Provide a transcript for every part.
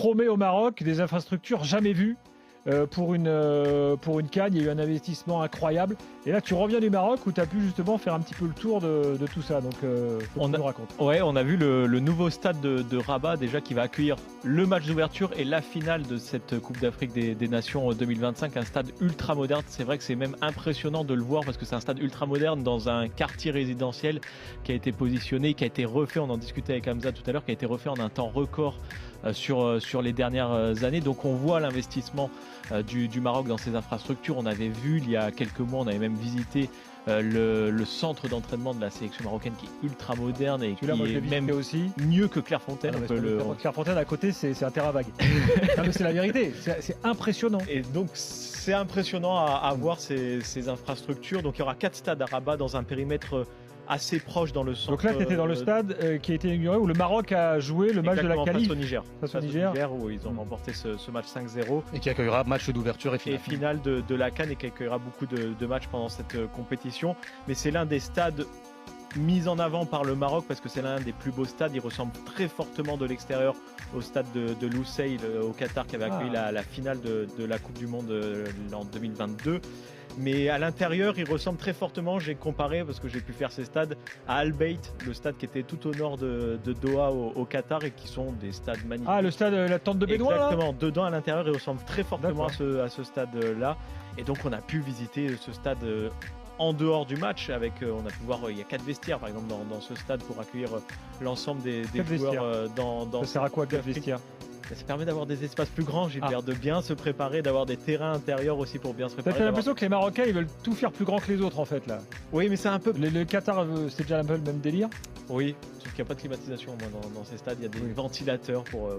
promet au Maroc des infrastructures jamais vues pour une CAN. Il y a eu un investissement incroyable. Et là, tu reviens du Maroc où tu as pu justement faire un petit peu le tour de tout ça. Donc, faut qu'on nous raconte. Ouais, on a vu le nouveau stade de Rabat déjà qui va accueillir le match d'ouverture et la finale de cette Coupe d'Afrique des Nations 2025. Un stade ultra moderne. C'est vrai que c'est même impressionnant de le voir parce que c'est un stade ultra moderne dans un quartier résidentiel qui a été positionné, qui a été refait. On en discutait avec Hamza tout à l'heure, qui a été refait en un temps record sur les dernières années. Donc on voit l'investissement du Maroc dans ses infrastructures. On avait vu il y a quelques mois, on avait même visité le centre d'entraînement de la sélection marocaine qui est ultra moderne et qui est même aussi mieux que Clairefontaine. Clairefontaine à côté, c'est un terrain vague. Non, mais c'est la vérité, c'est impressionnant. Et donc c'est impressionnant à voir ces infrastructures. Donc il y aura 4 stades à Rabat dans un périmètre assez proche dans le centre. Donc là, tu étais dans le stade qui a été inauguré où le Maroc a joué le match de la qualif face au Niger. Face au Niger où ils ont remporté ce match 5-0. Et qui accueillera match d'ouverture et finale. Et finale de la CAN et qui accueillera beaucoup de matchs pendant cette compétition. Mais c'est l'un des stades mis en avant par le Maroc parce que c'est l'un des plus beaux stades. Il ressemble très fortement de l'extérieur au stade de Lusail au Qatar qui avait accueilli la finale de la Coupe du Monde en 2022. Mais à l'intérieur, il ressemble très fortement, j'ai comparé parce que j'ai pu faire ces stades à Al Bayt, le stade qui était tout au nord de Doha au Qatar et qui sont des stades magnifiques. Ah, le stade, la tente de Bédoin. Exactement, dedans à l'intérieur, il ressemble très fortement à ce stade-là. Et donc on a pu visiter ce stade en dehors du match avec, on a pu voir, il y a 4 vestiaires par exemple dans ce stade pour accueillir l'ensemble des joueurs dans ça sert à quoi 4 vestiaires? Ça permet d'avoir des espaces plus grands, Gilbert, de bien se préparer, d'avoir des terrains intérieurs aussi pour bien se préparer. T'as l'impression que les Marocains ils veulent tout faire plus grand que les autres en fait là. Oui, mais c'est un peu. Le Qatar, c'est déjà un peu le même délire. Oui, sauf qu'il n'y a pas de climatisation dans ces stades. Il y a des ventilateurs pour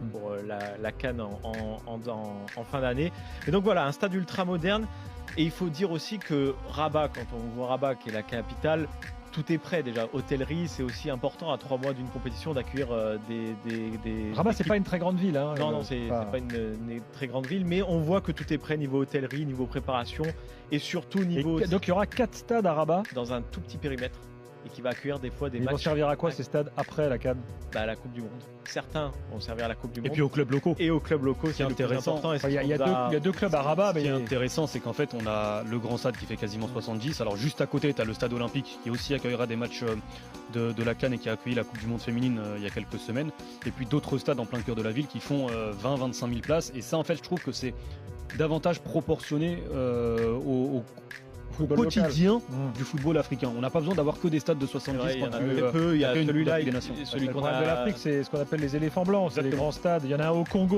la CAN en fin d'année. Et donc voilà, un stade ultra moderne. Et il faut dire aussi que Rabat, quand on voit Rabat qui est la capitale, tout est prêt déjà. Hôtellerie, c'est aussi important à 3 mois d'une compétition d'accueillir des Rabat, c'est pas une très grande ville. Hein, non, c'est pas une très grande ville, mais on voit que tout est prêt niveau hôtellerie, niveau préparation et surtout niveau. Donc il y aura 4 stades à Rabat dans un tout petit périmètre et qui va accueillir des fois des matchs. Ils vont servir à quoi ces stades après la CAN? À la Coupe du Monde. Certains vont servir à la Coupe du Monde. Et puis aux clubs locaux. Et aux clubs locaux, c'est intéressant. Il y a 2 clubs à Rabat. Ce qui est intéressant, c'est qu'en fait, on a le grand stade qui fait quasiment 70. Alors juste à côté, tu as le stade olympique qui aussi accueillera des matchs de la CAN et qui a accueilli la Coupe du Monde féminine il y a quelques semaines. Et puis d'autres stades en plein cœur de la ville qui font 20-25 000 places. Et ça, en fait, je trouve que c'est davantage proportionné au quotidien du football africain. On n'a pas besoin d'avoir que des stades de 70. Il y en a très peu. Il y a celui-là, celui qu'on a de l'Afrique, c'est ce qu'on appelle les éléphants blancs. C'est les grands stades. Il y en a un au Congo.